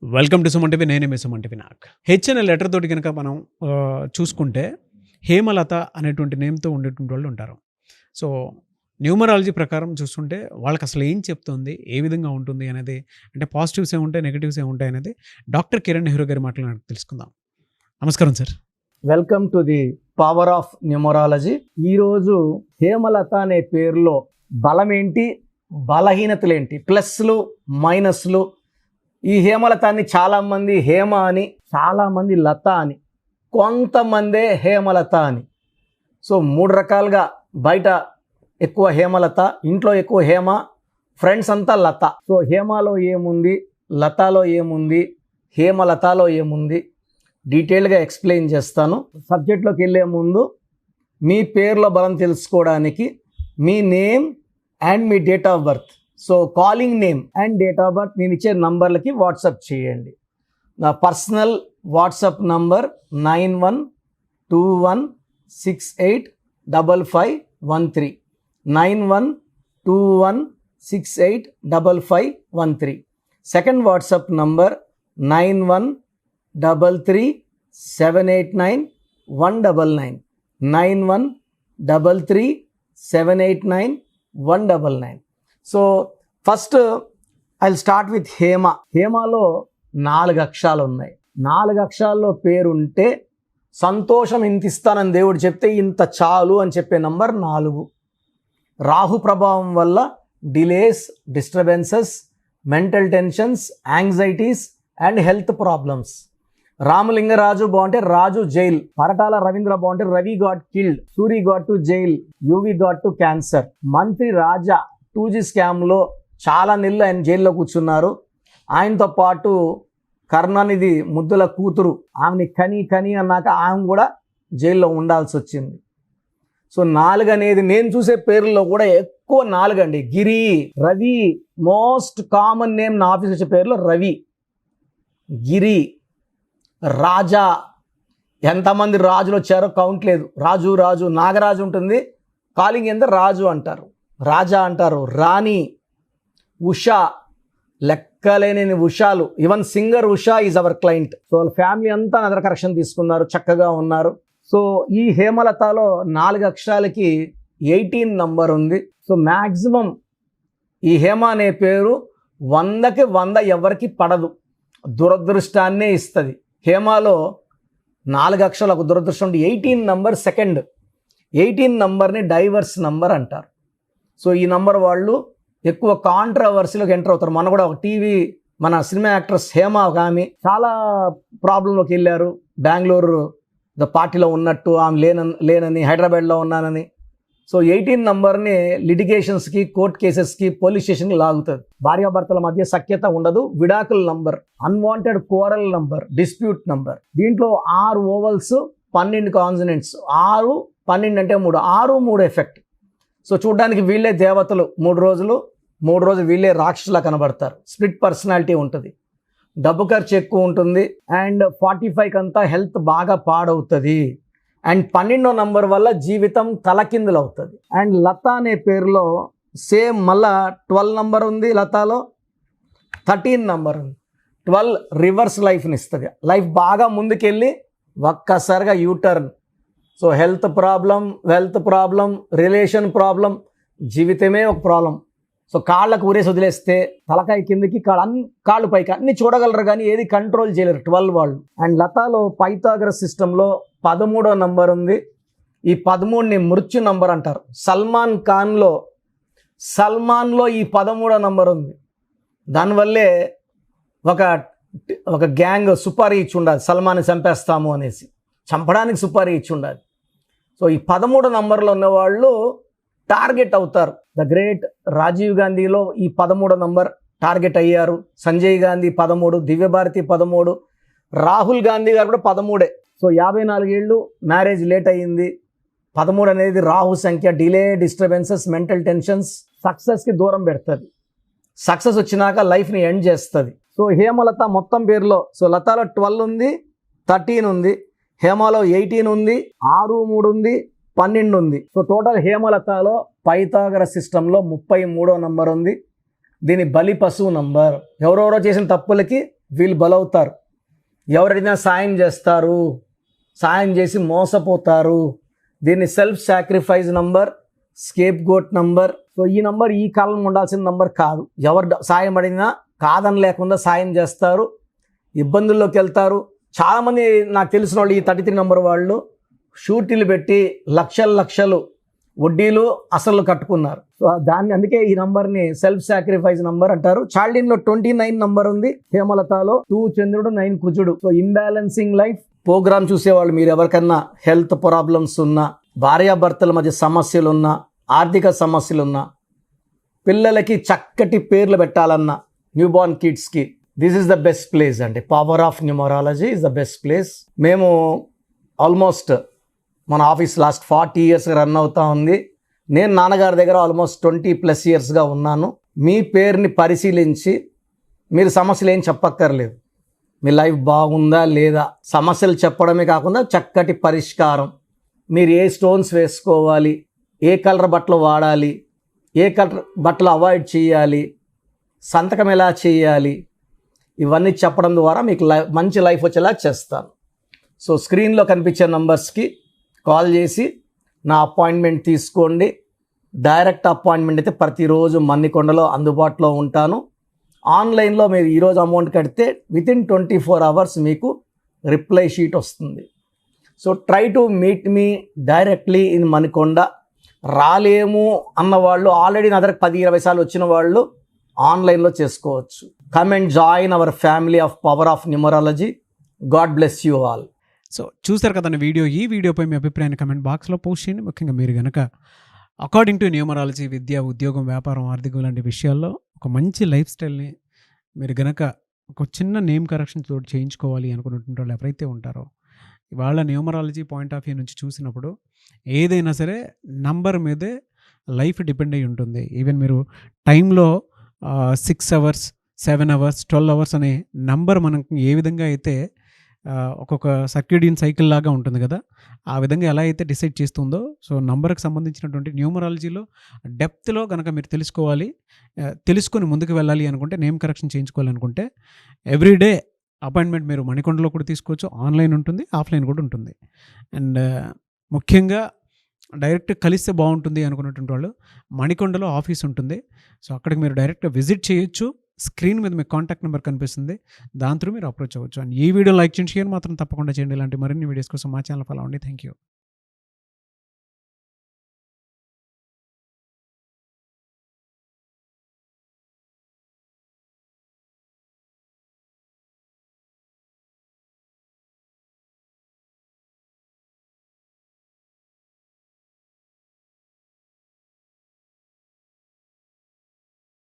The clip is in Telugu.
Welcome to Suman TV. నేనే మీ సుమన్ టీవీ. నాకు హెచ్ అనే లెటర్ తోటి కనుక మనం చూసుకుంటే హేమలత అనేటువంటి నేమ్తో ఉండేటువంటి వాళ్ళు ఉంటారు. సో న్యూమరాలజీ ప్రకారం చూస్తుంటే వాళ్ళకి అసలు ఏం చెప్తుంది, ఏ విధంగా ఉంటుంది అనేది, అంటే పాజిటివ్స్ ఏముంటాయి, నెగిటివ్స్ ఏముంటాయి అనేది డాక్టర్ కిరణ్ నెహ్రూ గారి మాటలు నాకు తెలుసుకుందాం. నమస్కారం sir. Welcome to the power of numerology. ఈరోజు హేమలత అనే పేరులో బలం ఏంటి, బలహీనతలు ఏంటి, ప్లస్లు మైనస్లు. ఈ హేమలతాన్ని చాలామంది హేమ అని, చాలామంది లత అని, కొంతమందే హేమలత అని. సో 3 రకాలుగా, బయట ఎక్కువ హేమలత, ఇంట్లో ఎక్కువ హేమ, ఫ్రెండ్స్ అంతా లత. సో హేమలో ఏముంది, లతాలో ఏముంది, హేమలతలో ఏముంది డీటెయిల్గా ఎక్స్ప్లెయిన్ చేస్తాను. సబ్జెక్ట్లోకి వెళ్ళే ముందు మీ పేర్ల బలం తెలుసుకోవడానికి మీ నేమ్ అండ్ మీ date of birth, so calling name and date of birth నేను ఇచ్చే నంబర్లకి వాట్సాప్ చేయండి. నా personal WhatsApp number 9121685513, 9121685513. Second WhatsApp number 9133789199, 9133789199. So first I will start with Hema. హేమలో 4 అక్షరాలు ఉన్నాయి. 4 అక్షరాల్లో పేరుంటే సంతోషం ఇంత ఇస్తానని దేవుడు చెప్తే ఇంత చాలు అని చెప్పే నంబర్ 4. రాహు ప్రభావం వల్ల delays, disturbances, mental tensions, anxieties and health problems. Ramalinga Raju బాగుంటే రాజు జైల్, పరటాల రవీంద్ర బాగుంటే Ravi got killed, Suri got to jail, UV got to cancer. మంత్రి రాజా 2G స్కామ్లో చాలా నెలలు ఆయన జైల్లో కూర్చున్నారు. ఆయనతో పాటు కరుణానిధి ముద్దుల కూతురు, ఆమెని కని అన్నాక ఆమె కూడా జైల్లో ఉండాల్సి వచ్చింది. సో 4 అనేది నేను చూసే పేర్లలో కూడా ఎక్కువ 4 అండి. గిరి, రవి, మోస్ట్ కామన్ నేమ్ నా ఆఫీస్ వచ్చే పేర్లో రవి, గిరి, రాజా. ఎంతమంది రాజులు వచ్చారో కౌంట్ లేదు. రాజు, నాగరాజు ఉంటుంది, కాలింగ్ ఎంత రాజు అంటారు, రాజా అంటారు, రాణి, ఉషా, లెక్కలేని ఉషాలు. Even singer Usha is our client. So వాళ్ళ ఫ్యామిలీ అంతా నదర కరెక్షన్ తీసుకున్నారు, చక్కగా ఉన్నారు. సో ఈ హేమలతలో 4 అక్షరాలకి 18 నంబర్ ఉంది. సో మ్యాక్సిమం ఈ హేమ అనే పేరు 100కి 100 ఎవరికి పడదు, దురదృష్టాన్నే ఇస్తుంది. హేమలో 4 అక్షరాలు ఒక దురదృష్టం. 18 నంబర్ సెకండ్. 18 నంబర్ని డైవర్స్ నంబర్ అంటారు. సో ఈ నంబర్ వాళ్ళు ఎక్కువ కాంట్రవర్సీలోకి ఎంటర్ అవుతారు. మన కూడా ఒక మన సినిమా యాక్ట్రెస్ హేమ ఆమె చాలా ప్రాబ్లంలోకి వెళ్ళారు. బెంగళూరు పార్టీలో ఉన్నట్టు ఆమె లేనని, హైదరాబాద్లో ఉన్నానని. సో 18 నంబర్ని లిటిగేషన్స్కి, కోర్ట్ కేసెస్కి, పోలీస్ స్టేషన్కి లాగుతుంది. భార్యాభర్తల మధ్య సఖ్యత ఉండదు. విడాకుల number, unwanted coral number, dispute number. దీంట్లో 6 ఓవల్స్, 12 కాన్సనెంట్స్. 6, 12 అంటే 3, 6, 3 ఎఫెక్ట్. సో చూడడానికి వీళ్ళే దేవతలు 3 రోజులు వీళ్ళే రాక్షసులా కనబడతారు. స్ప్లిట్ పర్సనాలిటీ ఉంటుంది, డబ్బు ఖర్చు ఎక్కువ ఉంటుంది, అండ్ 45 అంతా హెల్త్ బాగా పాడవుతుంది. అండ్ 12వ నంబర్ వల్ల జీవితం తలకిందులు అవుతుంది. అండ్ లత అనే పేరులో సేమ్ మళ్ళా 12 నంబర్ ఉంది, లతాలో 13 నంబర్ ఉంది. 12 రివర్స్ లైఫ్ని ఇస్తుంది. లైఫ్ బాగా ముందుకెళ్ళి ఒక్కసారిగా U turn. So health problem, wealth problem, relation problem, జీవితమే ఒక ప్రాబ్లం. సో కాళ్ళకు ఊరేసి వదిలేస్తే తలకాయ కిందకి, కాళ్ళు పైకి అన్ని చూడగలరు కానీ ఏది కంట్రోల్ చేయలేరు 12 వాళ్ళు. అండ్ లతాలో పైథాగరస్ సిస్టంలో 13వ నంబర్ ఉంది. ఈ 13ని మృత్యు నంబర్ అంటారు. సల్మాన్లో ఈ 13వ నంబర్ ఉంది. దానివల్లే ఒక గ్యాంగ్ సుపారీ ఇచ్చి ఉండాలి, సల్మాన్ని చంపేస్తాము అనేసి, చంపడానికి సుపారీ ఇచ్చి ఉండాలి. సో ఈ 13వ నంబర్లో ఉన్నవాళ్ళు టార్గెట్ అవుతారు. ద గ్రేట్ రాజీవ్ గాంధీలో ఈ 13వ నంబర్ టార్గెట్ అయ్యారు. సంజయ్ గాంధీ 13, దివ్యభారతి 13, రాహుల్ గాంధీ గారు కూడా 13. సో 54 ఏళ్ళు, మ్యారేజ్ లేట్ అయ్యింది. 13 అనేది రాహు సంఖ్య. డిలే, డిస్టర్బెన్సెస్, మెంటల్ టెన్షన్స్, సక్సెస్కి దూరం పెడుతుంది. సక్సెస్ వచ్చినాక లైఫ్ని ఎండ్ చేస్తుంది. సో హేమలత మొత్తం పేరులో, సో లతాలో 12 ఉంది, 13 ఉంది, హేమలో 18 ఉంది, 6, 3 ఉంది, 12 ఉంది. సో టోటల్ హేమలతలో పైథాగరస్ సిస్టంలో 33వ నంబర్ ఉంది. దీని బలి పశువు నంబర్. ఎవరెవరో చేసిన తప్పులకి వీళ్ళు బలవుతారు. ఎవరైనా సాయం చేస్తారు, సాయం చేసి మోసపోతారు. దీన్ని self sacrifice number, scapegoat number. So ఈ నంబర్ ఈ కాలం ఉండాల్సిన నంబర్ కాదు. ఎవరు సాయం అడిగినా కాదని లేకుండా సాయం చేస్తారు, ఇబ్బందుల్లోకి వెళ్తారు. చాలామంది నాకు తెలిసిన వాళ్ళు ఈ 33 నంబర్ వాళ్ళు షూరిటీలు పెట్టి లక్షలు వడ్డీలు అసలు కట్టుకున్నారు. సో అందుకే ఈ నంబర్ని సెల్ఫ్ సాక్రిఫైస్ నంబర్ అంటారు. చాల్డిన్లో 29 నంబర్ ఉంది, హేమలతలో 2 చంద్రుడు 9 కుజుడు. సో ఇంబ్యాలెన్సింగ్ లైఫ్ ప్రోగ్రామ్ చూసేవాళ్ళు మీరు ఎవరికన్నా హెల్త్ ప్రాబ్లమ్స్ ఉన్నా, భార్యాభర్తల మధ్య సమస్యలు ఉన్నా, ఆర్థిక సమస్యలు ఉన్నా, పిల్లలకి చక్కటి పేర్లు పెట్టాలన్నా, న్యూబార్న్ కిడ్స్కి this is the best place అండి. Power of numerology is the best place. మేము ఆల్మోస్ట్ మన ఆఫీస్ లాస్ట్ 40 years రన్ అవుతా ఉంది. నేను నాన్నగారి దగ్గర ఆల్మోస్ట్ 20+ yearsగా ఉన్నాను. మీ పేరుని పరిశీలించి మీరు సమస్యలు ఏం చెప్పక్కర్లేదు, మీ లైఫ్ బాగుందా లేదా సమస్యలు చెప్పడమే కాకుండా చక్కటి పరిష్కారం, మీరు ఏ స్టోన్స్ వేసుకోవాలి, ఏ కలర్ బట్టలు వాడాలి, ఏ కలర్ బట్టలు అవాయిడ్ చేయాలి, సంతకం ఎలా చేయాలి, ఇవన్నీ చెప్పడం ద్వారా మీకు మంచి లైఫ్ వచ్చేలా చేస్తాను. సో స్క్రీన్లో కనిపించే నంబర్స్కి కాల్ చేసి నా అపాయింట్మెంట్ తీసుకోండి. డైరెక్ట్ అపాయింట్మెంట్ అయితే ప్రతిరోజు మన్నికొండలో అందుబాటులో ఉంటాను. ఆన్లైన్లో మీరు ఈరోజు అమౌంట్ కడితే వితిన్ 24 hours మీకు రిప్లై షీట్ వస్తుంది. So try to meet me directly in Manikonda. రాలేము అన్నవాళ్ళు, ఆల్రెడీ నా దగ్గర 10-20 సార్లు వచ్చిన వాళ్ళు ఆన్లైన్లో చేసుకోవచ్చు. Come and join our family of power of numerology. God bless you all. So చూసారు కదండి వీడియో. ఈ వీడియోపై మీ అభిప్రాయాన్ని కమెంట్ బాక్స్లో పోస్ట్ చేయండి. ముఖ్యంగా మీరు కనుక అకార్డింగ్ టు న్యూమరాలజీ విద్య, ఉద్యోగం, వ్యాపారం, ఆర్థికం లాంటి విషయాల్లో ఒక మంచి లైఫ్ స్టైల్ని మీరు గనక ఒక చిన్న నేమ్ కరెక్షన్ తోటి చేయించుకోవాలి అనుకున్నటువంటి వాళ్ళు ఎవరైతే ఉంటారో, వాళ్ళ న్యూమరాలజీ పాయింట్ ఆఫ్ వ్యూ నుంచి చూసినప్పుడు ఏదైనా సరే నంబర్ మీదే లైఫ్ డిపెండ్ అయి ఉంటుంది. ఈవెన్ మీరు టైంలో 6 hours, 7 hours, 12 hours అనే నంబర్ మనకి ఏ విధంగా అయితే ఒక్కొక్క సర్క్యూడియన్ సైకిల్ లాగా ఉంటుంది కదా, ఆ విధంగా ఎలా అయితే డిసైడ్ చేస్తుందో, సో నంబర్కి సంబంధించినటువంటి న్యూమరాలజీలో డెప్త్లో కనుక మీరు తెలుసుకొని ముందుకు వెళ్ళాలి అనుకుంటే, నేమ్ కరెక్షన్ చేయించుకోవాలనుకుంటే ఎవ్రీడే అపాయింట్మెంట్ మీరు మణికొండలో కూడా తీసుకోవచ్చు. ఆన్లైన్ ఉంటుంది, ఆఫ్లైన్ కూడా ఉంటుంది. అండ్ ముఖ్యంగా డైరెక్ట్ కలిస్తే బాగుంటుంది అనుకున్నటువంటి వాళ్ళు మణికొండలో ఆఫీస్ ఉంటుంది. సో అక్కడికి మీరు డైరెక్ట్గా విజిట్ చేయొచ్చు. స్క్రీన్ మీద మీకు కాంటాక్ట్ నెంబర్ కనిపిస్తుంది, దాని త్రూ మీరు అప్రోచ్ అవ్వచ్చు. అండ్ ఈ వీడియో లైక్ చేయండి, షేర్ మాత్రం తప్పకుండా చేయండి. ఇలాంటి మరిన్ని వీడియోస్ కోసం మా ఛానల్ ఫాలో అవ్వండి. Thank you.